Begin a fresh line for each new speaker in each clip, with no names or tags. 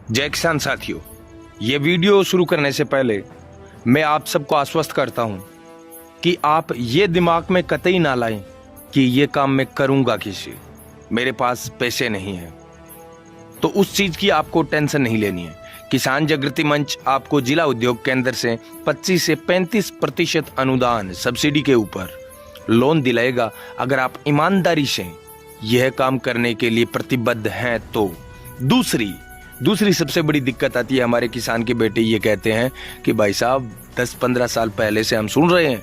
जय किसान साथियों, ये वीडियो शुरू करने से पहले मैं आप सबको आश्वस्त करता हूं कि आप ये दिमाग में कतई ना लाएं कि ये काम मैं करूंगा कैसे, मेरे पास पैसे नहीं हैं। तो उस चीज की आपको टेंशन नहीं लेनी है। किसान जागृति मंच आपको जिला उद्योग केंद्र से 25 से 35% अनुदान सब्सिडी के ऊपर लोन दिलाएगा अगर आप ईमानदारी से यह काम करने के लिए प्रतिबद्ध हैं तो। दूसरी सबसे बड़ी दिक्कत आती है, हमारे किसान के बेटे ये कहते हैं कि भाई साहब 10-15 साल पहले से हम सुन रहे हैं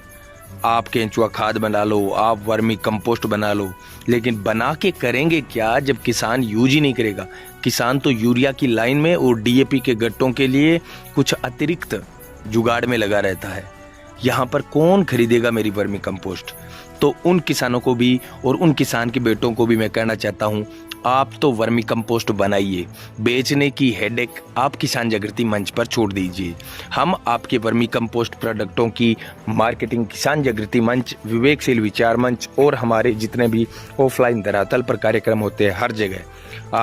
आप केंचुआ खाद बना लो, आप वर्मी कंपोस्ट बना लो, लेकिन बना के करेंगे क्या जब किसान यूज ही नहीं करेगा। किसान तो यूरिया की लाइन में और डीएपी के गट्टों के लिए कुछ अतिरिक्त जुगाड़ में लगा रहता है। यहाँ पर कौन खरीदेगा मेरी वर्मी कंपोस्ट। तो उन किसानों को भी और उन किसान के बेटों को भी मैं कहना चाहता हूँ, आप तो वर्मी कंपोस्ट बनाइए। बेचने की हेडेक आप किसान जागृति मंच पर छोड़ दीजिए। हम आपके वर्मी कंपोस्ट प्रोडक्टों की मार्केटिंग किसान जागृति मंच, विवेकशील विचार मंच और हमारे जितने भी ऑफलाइन धरातल पर कार्यक्रम होते हैं हर जगह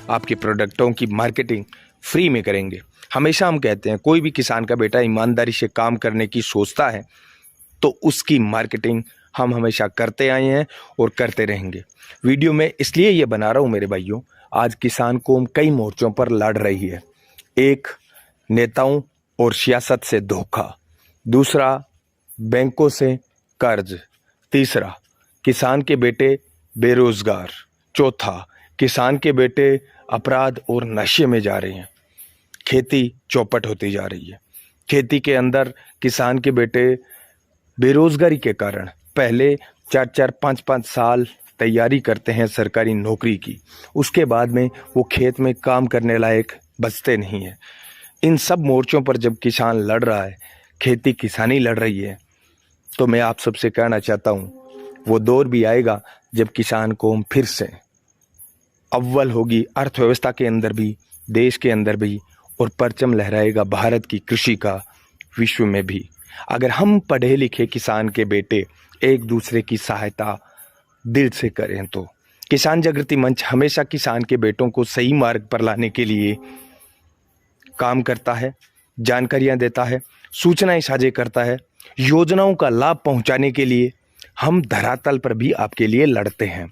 आपके प्रोडक्टों की मार्केटिंग फ्री में करेंगे। हमेशा हम कहते हैं कोई भी किसान का बेटा ईमानदारी से काम करने की सोचता है तो उसकी मार्केटिंग हम हमेशा करते आए हैं और करते रहेंगे। वीडियो में इसलिए ये बना रहा हूँ मेरे भाइयों, आज किसान कौम कई मोर्चों पर लड़ रही है। एक, नेताओं और सियासत से धोखा। दूसरा, बैंकों से कर्ज। तीसरा, किसान के बेटे बेरोजगार। चौथा, किसान के बेटे अपराध और नशे में जा रहे हैं। खेती चौपट होती जा रही है। खेती के अंदर किसान के बेटे बेरोजगारी के कारण पहले 4-4, 5-5 साल तैयारी करते हैं सरकारी नौकरी की, उसके बाद में वो खेत में काम करने लायक बचते नहीं हैं। इन सब मोर्चों पर जब किसान लड़ रहा है, खेती किसानी लड़ रही है, तो मैं आप सबसे कहना चाहता हूँ वो दौर भी आएगा जब किसान कौम फिर से अव्वल होगी, अर्थव्यवस्था के अंदर भी, देश के अंदर भी, और परचम लहराएगा भारत की कृषि का विश्व में भी। अगर हम पढ़े लिखे किसान के बेटे एक दूसरे की सहायता दिल से करें तो। किसान जागृति मंच हमेशा किसान के बेटों को सही मार्ग पर लाने के लिए काम करता है, जानकारियां देता है, सूचनाएं साझा करता है, योजनाओं का लाभ पहुंचाने के लिए हम धरातल पर भी आपके लिए लड़ते हैं।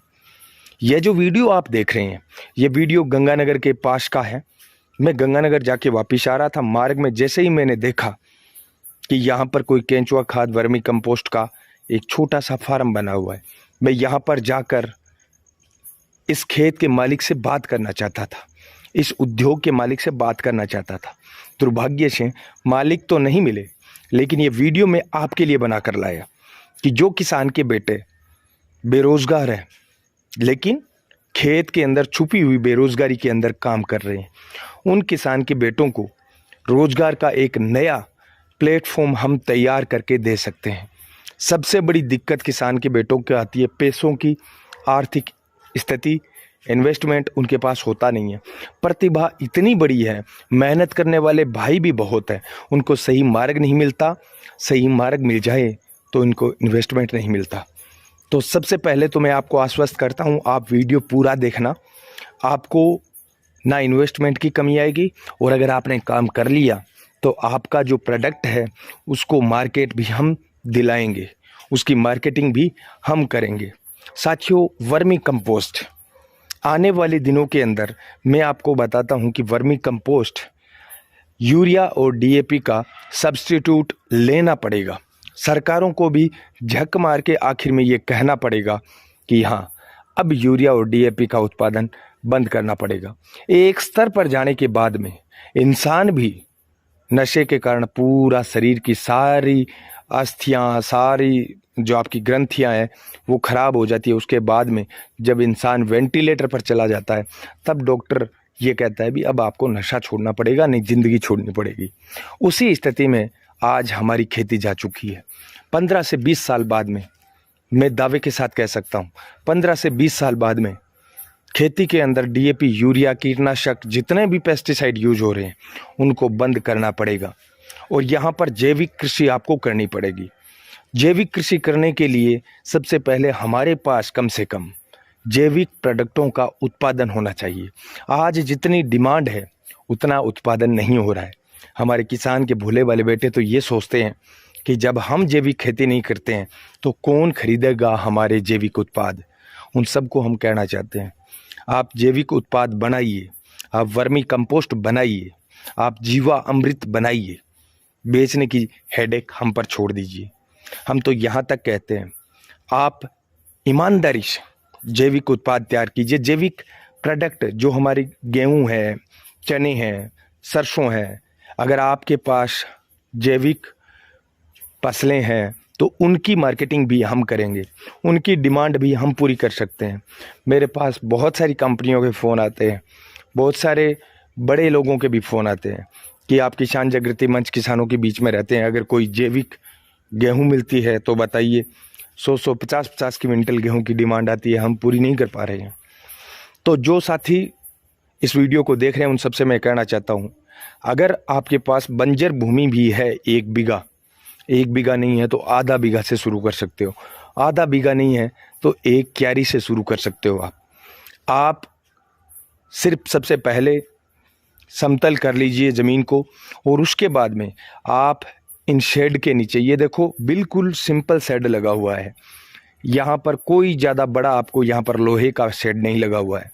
यह जो वीडियो आप देख रहे हैं, ये वीडियो गंगानगर के पास का है। मैं गंगानगर जाके वापिस आ रहा था, मार्ग में जैसे ही मैंने देखा कि यहाँ पर कोई केंचुआ खाद वर्मी कंपोस्ट का एक छोटा सा फार्म बना हुआ है, मैं यहाँ पर जाकर इस खेत के मालिक से बात करना चाहता था, इस उद्योग के मालिक से बात करना चाहता था। दुर्भाग्य से मालिक तो नहीं मिले, लेकिन ये वीडियो मैं आपके लिए बनाकर लाया कि जो किसान के बेटे बेरोजगार हैं लेकिन खेत के अंदर छुपी हुई बेरोजगारी के अंदर काम कर रहे हैं, उन किसान के बेटों को रोजगार का एक नया प्लेटफॉर्म हम तैयार करके दे सकते हैं। सबसे बड़ी दिक्कत किसान के बेटों को आती है पैसों की, आर्थिक स्थिति, इन्वेस्टमेंट उनके पास होता नहीं है। प्रतिभा इतनी बड़ी है, मेहनत करने वाले भाई भी बहुत हैं, उनको सही मार्ग नहीं मिलता। सही मार्ग मिल जाए तो इनको इन्वेस्टमेंट नहीं मिलता। तो सबसे पहले तो मैं आपको आश्वस्त करता हूँ, आप वीडियो पूरा देखना, आपको ना इन्वेस्टमेंट की कमी आएगी, और अगर आपने काम कर लिया तो आपका जो प्रोडक्ट है उसको मार्केट भी हम दिलाएंगे, उसकी मार्केटिंग भी हम करेंगे। साथियों, वर्मी कंपोस्ट आने वाले दिनों के अंदर मैं आपको बताता हूं कि वर्मी कंपोस्ट यूरिया और डीएपी का सब्स्टिट्यूट लेना पड़ेगा। सरकारों को भी झक मार के आखिर में ये कहना पड़ेगा कि हाँ, अब यूरिया और डीएपी का उत्पादन बंद करना पड़ेगा। एक स्तर पर जाने के बाद में इंसान भी नशे के कारण पूरा शरीर की सारी अस्थियां, सारी जो आपकी ग्रंथियां हैं वो खराब हो जाती है। उसके बाद में जब इंसान वेंटिलेटर पर चला जाता है तब डॉक्टर ये कहता है भी अब आपको नशा छोड़ना पड़ेगा, नहीं ज़िंदगी छोड़नी पड़ेगी। उसी स्थिति में आज हमारी खेती जा चुकी है। 15 से 20 साल बाद में, मैं दावे के साथ कह सकता हूँ, 15 से 20 साल बाद में खेती के अंदर डीएपी, यूरिया, कीटनाशक, जितने भी पेस्टिसाइड यूज हो रहे हैं उनको बंद करना पड़ेगा, और यहाँ पर जैविक कृषि आपको करनी पड़ेगी। जैविक कृषि करने के लिए सबसे पहले हमारे पास कम से कम जैविक प्रोडक्टों का उत्पादन होना चाहिए। आज जितनी डिमांड है उतना उत्पादन नहीं हो रहा है। हमारे किसान के भोले वाले बेटे तो ये सोचते हैं कि जब हम जैविक खेती नहीं करते हैं तो कौन खरीदेगा हमारे जैविक उत्पाद। उन सबको हम कहना चाहते हैं, आप जैविक उत्पाद बनाइए, आप वर्मी कंपोस्ट बनाइए, आप जीवा अमृत बनाइए, बेचने की हेडेक हम पर छोड़ दीजिए। हम तो यहाँ तक कहते हैं, आप ईमानदारी से जैविक उत्पाद तैयार कीजिए। जैविक प्रोडक्ट जो हमारी गेहूँ है, चने हैं, सरसों है, अगर आपके पास जैविक फसलें हैं तो उनकी मार्केटिंग भी हम करेंगे, उनकी डिमांड भी हम पूरी कर सकते हैं। मेरे पास बहुत सारी कंपनियों के फ़ोन आते हैं, बहुत सारे बड़े लोगों के भी फ़ोन आते हैं कि आप किसान जागृति मंच किसानों के बीच में रहते हैं, अगर कोई जैविक गेहूं मिलती है तो बताइए। 100 50 क्विंटल गेहूं की डिमांड आती है, हम पूरी नहीं कर पा रहे हैं। तो जो साथी इस वीडियो को देख रहे हैं उन सबसे मैं कहना चाहता हूं, अगर आपके पास बंजर भूमि भी है 1 बीघा, 1 बीघा नहीं है तो आधा बीघा से शुरू कर सकते हो, आधा बीघा नहीं है तो 1 क्यारी से शुरू कर सकते हो। आप सिर्फ सबसे पहले समतल कर लीजिए ज़मीन को, और उसके बाद में आप इन शेड के नीचे, ये देखो बिल्कुल सिंपल शेड लगा हुआ है, यहाँ पर कोई ज़्यादा बड़ा आपको यहाँ पर लोहे का शेड नहीं लगा हुआ है।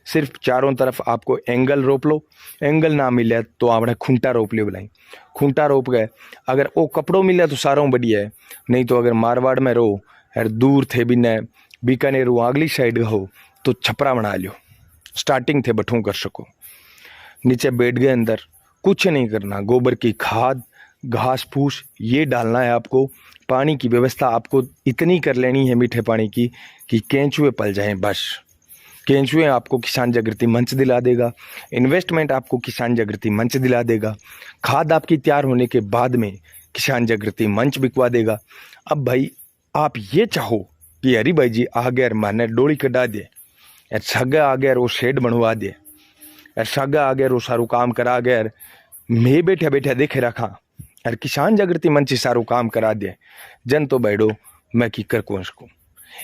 सिर्फ चारों तरफ आपको एंगल रोप लो, एंगल ना मिले तो आपने खूंटा रोप ले बुलाई, खूंटा रोप गए। अगर वो कपड़ों मिले तो सारों बढ़िया है, नहीं तो अगर मारवाड़ में रहो और दूर थे भी न बीकानेर अगली साइड हो तो छपरा बना लियो, स्टार्टिंग थे बठों कर सको। नीचे बैठ गए, अंदर कुछ नहीं करना, गोबर की खाद, घास फूस ये डालना है आपको। पानी की व्यवस्था आपको इतनी कर लेनी है मीठे पानी की कि केंचुए पल जाएं बस। केंचुए आपको किसान जागृति मंच दिला देगा, इन्वेस्टमेंट आपको किसान जागृति मंच दिला देगा, खाद आपकी तैयार होने के बाद में किसान जागृति मंच बिकवा देगा। अब भाई आप ये चाहो कि अरे भाई जी आ गया माने डोली कटा दे, सगा आ गया वो शेड बनवा दे, सगा आ गया वो सारू काम करा गया, मैं बैठा बैठा देखे रखा और किसान जागृति मंच सारू काम करा दे, जन तो बैठो मैं की कर कौन सकूँ।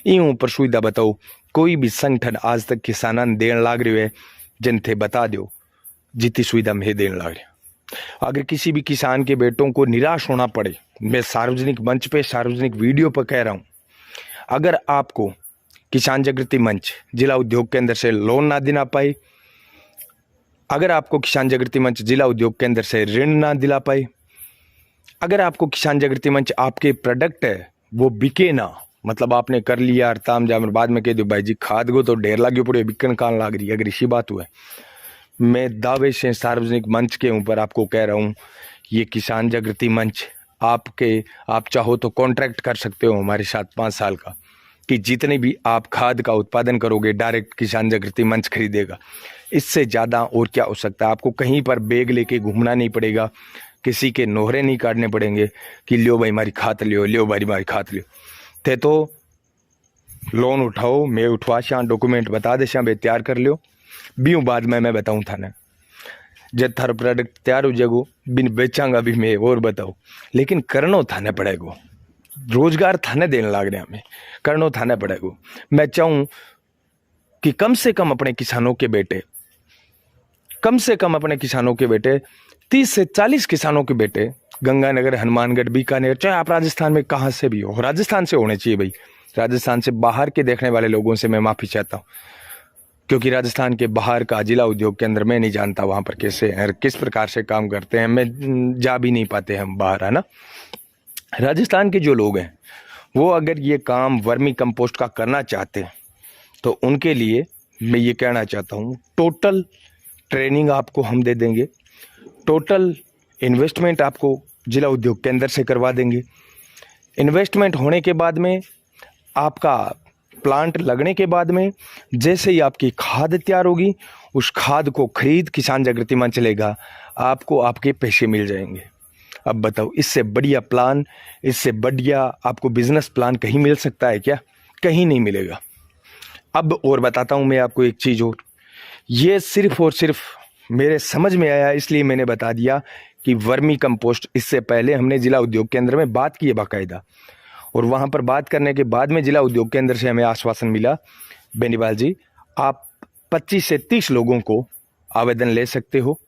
यूँ पर सुविधा बताओ, कोई भी संगठन आज तक किसानन देन लाग रहे है, जन थे बता दो जितनी सुविधा मैं देन लाग रहा। अगर किसी भी किसान के बेटों को निराश होना पड़े, मैं सार्वजनिक मंच पे सार्वजनिक वीडियो पर कह रहा हूँ, अगर आपको किसान जागृति मंच जिला उद्योग केंद्र से लोन ना देना पाए, अगर आपको किसान जागृति मंच जिला उद्योग केंद्र से ऋण ना दिला पाए, अगर आपको किसान जागृति मंच आपके प्रोडक्ट है वो बिके ना, मतलब आपने कर लिया और ताम जाम बाद में कह दो भाई जी खाद को तो ढेर लागे पड़े बिकन कान लाग रही है, अगर इसी बात हुआ है, मैं दावे से सार्वजनिक मंच के ऊपर आपको कह रहा हूँ, ये किसान जागृति मंच आप चाहो तो कॉन्ट्रैक्ट कर सकते हो हमारे साथ 5 साल का, कि जितने भी आप खाद का उत्पादन करोगे डायरेक्ट किसान जागृति मंच खरीदेगा। इससे ज़्यादा और क्या हो सकता है। आपको कहीं पर बैग लेके घूमना नहीं पड़ेगा, किसी के नोहरे नहीं काटने पड़ेंगे कि लियो भाई हमारी खाद लियो, लियो भाई हमारी खाद लियो। थे तो लोन उठाओ, मैं उठवा शां डॉक्यूमेंट बता दे शां, तैयार कर लियो, बीऊ बाद में मैं बताऊँ था ना, जब थारा प्रोडक्ट तैयार हो जाएगो बिन बेचांगा भी मैं और बताओ, लेकिन करनो थाने पड़ेगो, रोजगार थाने देने लाग रहे हमें, करनो थाने पड़ेगो। मैं चाहूँ कि कम से कम अपने किसानों के बेटे, कम से कम अपने किसानों के बेटे 30 से 40 किसानों के बेटे गंगानगर, हनुमानगढ़, बीकानेर, चाहे आप राजस्थान में कहाँ से भी हो, राजस्थान से होने चाहिए भाई। राजस्थान से बाहर के देखने वाले लोगों से मैं माफ़ी चाहता हूँ, क्योंकि राजस्थान के बाहर का जिला उद्योग केंद्र मैं नहीं जानता वहाँ पर कैसे है, किस प्रकार से काम करते हैं, मैं जा भी नहीं पाते हम बाहर, है ना। राजस्थान के जो लोग हैं वो अगर ये काम वर्मी कंपोस्ट का करना चाहते हैं तो उनके लिए मैं ये कहना चाहता हूँ, टोटल ट्रेनिंग आपको हम दे देंगे, टोटल इन्वेस्टमेंट आपको जिला उद्योग केंद्र से करवा देंगे। इन्वेस्टमेंट होने के बाद में, आपका प्लांट लगने के बाद में, जैसे ही आपकी खाद तैयार होगी उस खाद को खरीद किसान जागृति मंच लेगा, आपको आपके पैसे मिल जाएंगे। अब बताओ इससे बढ़िया प्लान, इससे बढ़िया आपको बिजनेस प्लान कहीं मिल सकता है क्या? कहीं नहीं मिलेगा। अब और बताता हूँ मैं आपको एक चीज़ और, ये सिर्फ और सिर्फ मेरे समझ में आया इसलिए मैंने बता दिया कि वर्मी कंपोस्ट, इससे पहले हमने जिला उद्योग केंद्र में बात की है बाकायदा, और वहाँ पर बात करने के बाद में जिला उद्योग केंद्र से हमें आश्वासन मिला, बेनीवाल जी आप 25 से 30 लोगों को आवेदन ले सकते हो,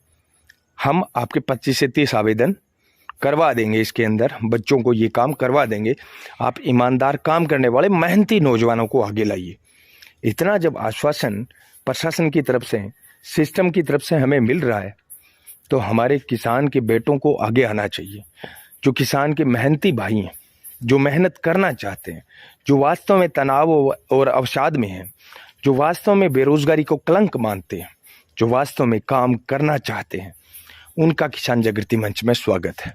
हम आपके 25 से 30 आवेदन करवा देंगे, इसके अंदर बच्चों को ये काम करवा देंगे। आप ईमानदार काम करने वाले मेहनती नौजवानों को आगे लाइए। इतना जब आश्वासन प्रशासन की तरफ से, सिस्टम की तरफ से हमें मिल रहा है, तो हमारे किसान के बेटों को आगे आना चाहिए। जो किसान के मेहनती भाई हैं, जो मेहनत करना चाहते हैं, जो वास्तव में तनाव और अवसाद में हैं, जो वास्तव में बेरोजगारी को कलंक मानते हैं, जो वास्तव में काम करना चाहते हैं, उनका किसान जागृति मंच में स्वागत है।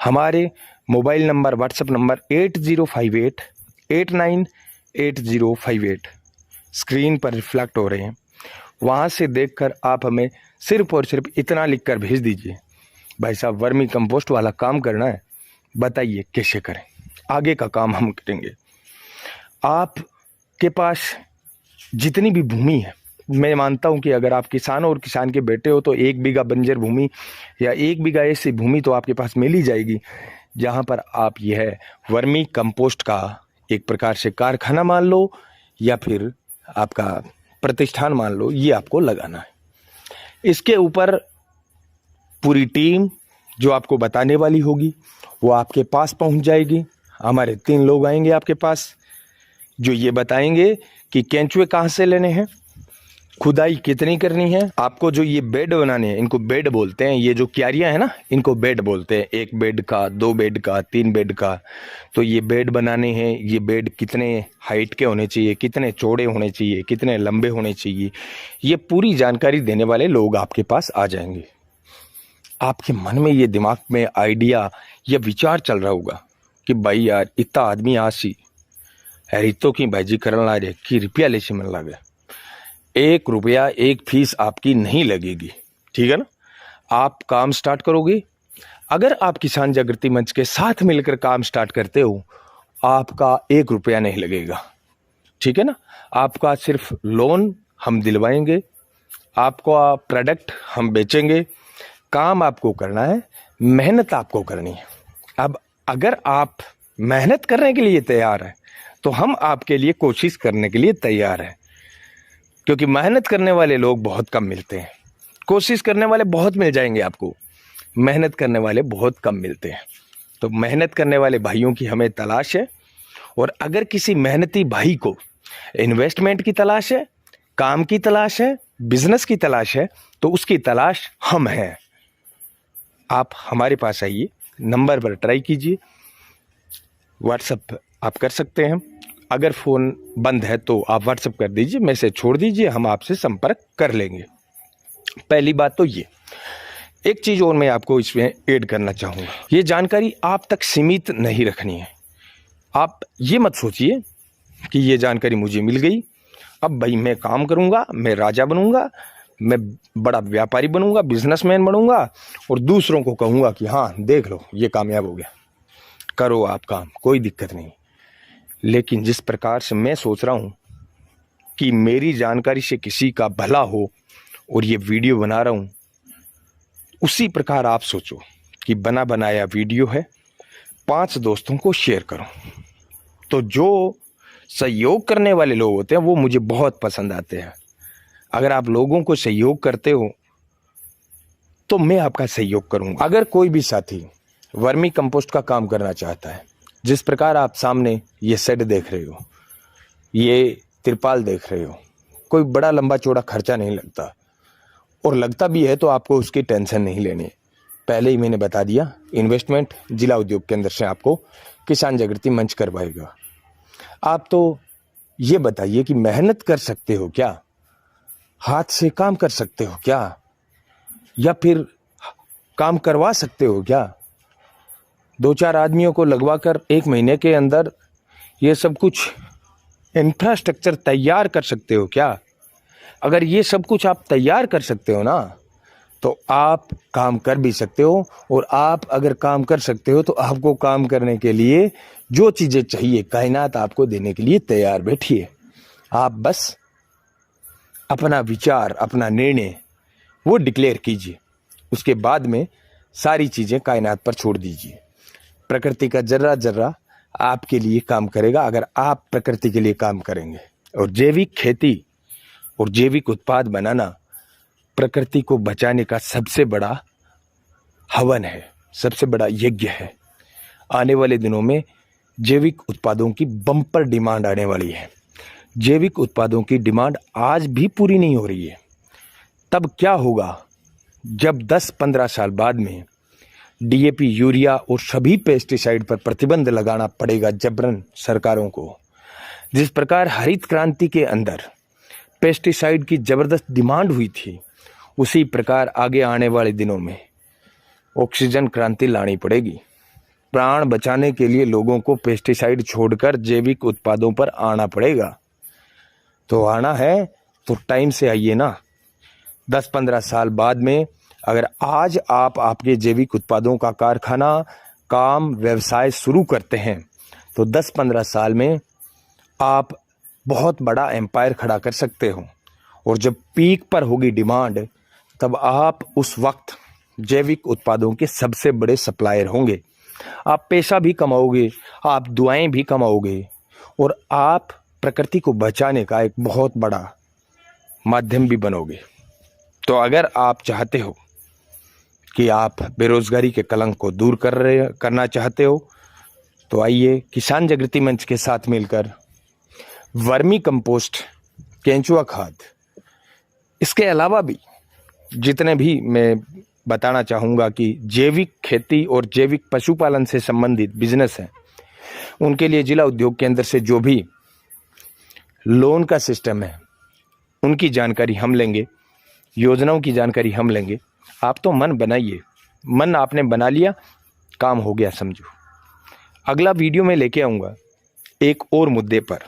हमारे mobile number, WhatsApp number 8058898058 screen पर रिफ्लेक्ट हो रहे हैं। वहाँ से देखकर आप हमें सिर्फ और सिर्फ इतना लिखकर भेज दीजिए, भाई साहब वर्मी कंपोस्ट वाला काम करना है, बताइए कैसे करें, आगे का काम हम करेंगे। आपके पास जितनी भी भूमि है, मैं मानता हूं कि अगर आप किसान और किसान के बेटे हो तो 1 बीघा बंजर भूमि या 1 बीघा ऐसी भूमि तो आपके पास मिल ही जाएगी, जहां पर आप यह वर्मी कंपोस्ट का एक प्रकार से कारखाना मान लो या फिर आपका प्रतिष्ठान मान लो, ये आपको लगाना है। इसके ऊपर पूरी टीम जो आपको बताने वाली होगी वो आपके पास पहुंच जाएगी। हमारे 3 लोग आएंगे आपके पास जो ये बताएंगे कि केंचुए कहाँ से लेने हैं, खुदाई कितनी करनी है, आपको जो ये बेड बनाने हैं, इनको बेड बोलते हैं, ये जो क्यारियां हैं ना, इनको बेड बोलते हैं। 1 बेड का, 2 बेड का, 3 बेड का। तो ये बेड बनाने हैं, ये बेड कितने हाइट के होने चाहिए, कितने चौड़े होने चाहिए, कितने लंबे होने चाहिए, ये पूरी जानकारी देने वाले लोग आपके पास आ जाएंगे। आपके मन में ये दिमाग में आइडिया या विचार चल रहा होगा कि भाई यार इतना आदमी आसी रितो की भाईजी करन ला रहे कि रुपया ले मन लगे। 1 रुपया 1 फीस आपकी नहीं लगेगी, ठीक है ना। आप काम स्टार्ट करोगे, अगर आप किसान जागृति मंच के साथ मिलकर काम स्टार्ट करते हो, आपका 1 रुपया नहीं लगेगा, ठीक है ना। आपका सिर्फ लोन हम दिलवाएंगे, आपका प्रोडक्ट हम बेचेंगे, काम आपको करना है, मेहनत आपको करनी है। अब अगर आप मेहनत करने के लिए तैयार हैं तो हम आपके लिए कोशिश करने के लिए तैयार हैं, क्योंकि मेहनत करने वाले लोग बहुत कम मिलते हैं। कोशिश करने वाले बहुत मिल जाएंगे आपको, मेहनत करने वाले बहुत कम मिलते हैं। तो मेहनत करने वाले भाइयों की हमें तलाश है। और अगर किसी मेहनती भाई को इन्वेस्टमेंट की तलाश है, काम की तलाश है, बिजनेस की तलाश है, तो उसकी तलाश हम हैं। आप हमारे पास आइए, नंबर पर ट्राई कीजिए, व्हाट्सएप आप कर सकते हैं। अगर फ़ोन बंद है तो आप व्हाट्सएप कर दीजिए, मैसेज छोड़ दीजिए, हम आपसे संपर्क कर लेंगे। पहली बात तो ये। एक चीज़ और मैं आपको इसमें ऐड करना चाहूँगा, ये जानकारी आप तक सीमित नहीं रखनी है। आप ये मत सोचिए कि ये जानकारी मुझे मिल गई, अब भाई मैं काम करूँगा, मैं राजा बनूँगा, मैं बड़ा व्यापारी बनूँगा, बिजनेसमैन बनूँगा और दूसरों को कहूँगा कि हाँ देख लो ये कामयाब हो गया, करो आप काम, कोई दिक्कत नहीं। लेकिन जिस प्रकार से मैं सोच रहा हूँ कि मेरी जानकारी से किसी का भला हो और ये वीडियो बना रहा हूँ, उसी प्रकार आप सोचो कि बना बनाया वीडियो है, 5 दोस्तों को शेयर करो। तो जो सहयोग करने वाले लोग होते हैं वो मुझे बहुत पसंद आते हैं। अगर आप लोगों को सहयोग करते हो तो मैं आपका सहयोग करूँगा। अगर कोई भी साथी वर्मी कंपोस्ट का काम करना चाहता है, जिस प्रकार आप सामने ये शेड देख रहे हो, ये तिरपाल देख रहे हो, कोई बड़ा लंबा चौड़ा खर्चा नहीं लगता, और लगता भी है तो आपको उसकी टेंशन नहीं लेनी। पहले ही मैंने बता दिया, इन्वेस्टमेंट जिला उद्योग केंद्र से आपको किसान जागृति मंच करवाएगा। आप तो ये बताइए कि मेहनत कर सकते हो क्या, हाथ से काम कर सकते हो क्या, या फिर काम करवा सकते हो क्या। 2-4 आदमियों को लगवाकर 1 महीने के अंदर ये सब कुछ इंफ्रास्ट्रक्चर तैयार कर सकते हो क्या। अगर ये सब कुछ आप तैयार कर सकते हो ना, तो आप काम कर भी सकते हो। और आप अगर काम कर सकते हो तो आपको काम करने के लिए जो चीज़ें चाहिए कायनात आपको देने के लिए तैयार बैठिए। आप बस अपना विचार, अपना निर्णय वो डिक्लेयर कीजिए, उसके बाद में सारी चीज़ें कायनात पर छोड़ दीजिए। प्रकृति का जर्रा जर्रा आपके लिए काम करेगा अगर आप प्रकृति के लिए काम करेंगे। और जैविक खेती और जैविक उत्पाद बनाना प्रकृति को बचाने का सबसे बड़ा हवन है, सबसे बड़ा यज्ञ है। आने वाले दिनों में जैविक उत्पादों की बम्पर डिमांड आने वाली है। जैविक उत्पादों की डिमांड आज भी पूरी नहीं हो रही है। तब क्या होगा जब 10-15 साल बाद में डीएपी, यूरिया और सभी पेस्टिसाइड पर प्रतिबंध लगाना पड़ेगा जबरन सरकारों को। जिस प्रकार हरित क्रांति के अंदर पेस्टिसाइड की जबरदस्त डिमांड हुई थी, उसी प्रकार आगे आने वाले दिनों में ऑक्सीजन क्रांति लानी पड़ेगी। प्राण बचाने के लिए लोगों को पेस्टिसाइड छोड़कर जैविक उत्पादों पर आना पड़ेगा। तो आना है तो टाइम से आइए ना। 10-15 साल बाद में अगर आज आप आपके जैविक उत्पादों का कारखाना, काम, व्यवसाय शुरू करते हैं तो 10-15 साल में आप बहुत बड़ा एम्पायर खड़ा कर सकते हो। और जब पीक पर होगी डिमांड, तब आप उस वक्त जैविक उत्पादों के सबसे बड़े सप्लायर होंगे। आप पैसा भी कमाओगे, आप दुआएं भी कमाओगे और आप प्रकृति को बचाने का एक बहुत बड़ा माध्यम भी बनोगे। तो अगर आप चाहते हो कि आप बेरोजगारी के कलंक को दूर करना चाहते हो, तो आइए किसान जागृति मंच के साथ मिलकर वर्मी कंपोस्ट, केंचुआ खाद, इसके अलावा भी जितने भी मैं बताना चाहूँगा कि जैविक खेती और जैविक पशुपालन से संबंधित बिजनेस हैं, उनके लिए जिला उद्योग केंद्र से जो भी लोन का सिस्टम है उनकी जानकारी हम लेंगे, योजनाओं की जानकारी हम लेंगे। आप तो मन बनाइए, मन आपने बना लिया, काम हो गया समझो। अगला वीडियो में लेके आऊँगा एक और मुद्दे पर।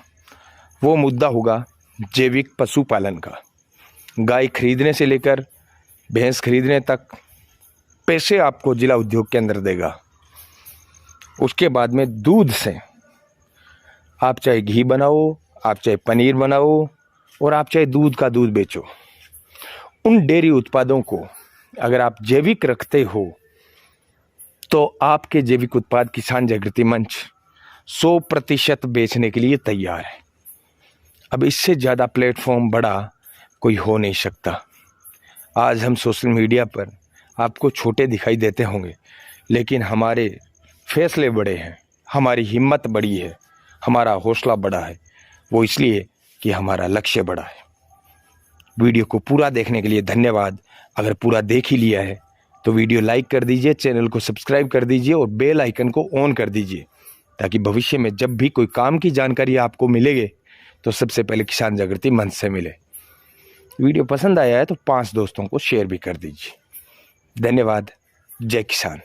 वो मुद्दा होगा जैविक पशुपालन का। गाय खरीदने से लेकर भैंस खरीदने तक पैसे आपको जिला उद्योग केंद्र देगा। उसके बाद में दूध से आप चाहे घी बनाओ, आप चाहे पनीर बनाओ और आप चाहे दूध का दूध बेचो, उन डेयरी उत्पादों को अगर आप जैविक रखते हो तो आपके जैविक उत्पाद किसान जागृति मंच 100% बेचने के लिए तैयार है। अब इससे ज़्यादा प्लेटफॉर्म बड़ा कोई हो नहीं सकता। आज हम सोशल मीडिया पर आपको छोटे दिखाई देते होंगे, लेकिन हमारे फैसले बड़े हैं, हमारी हिम्मत बड़ी है, हमारा हौसला बड़ा है। वो इसलिए कि हमारा लक्ष्य बड़ा है। वीडियो को पूरा देखने के लिए धन्यवाद। अगर पूरा देख ही लिया है तो वीडियो लाइक कर दीजिए, चैनल को सब्सक्राइब कर दीजिए और बेल आइकन को ऑन कर दीजिए, ताकि भविष्य में जब भी कोई काम की जानकारी आपको मिलेगी तो सबसे पहले किसान जागृति मंच से मिले। वीडियो पसंद आया है तो 5 दोस्तों को शेयर भी कर दीजिए। धन्यवाद। जय किसान।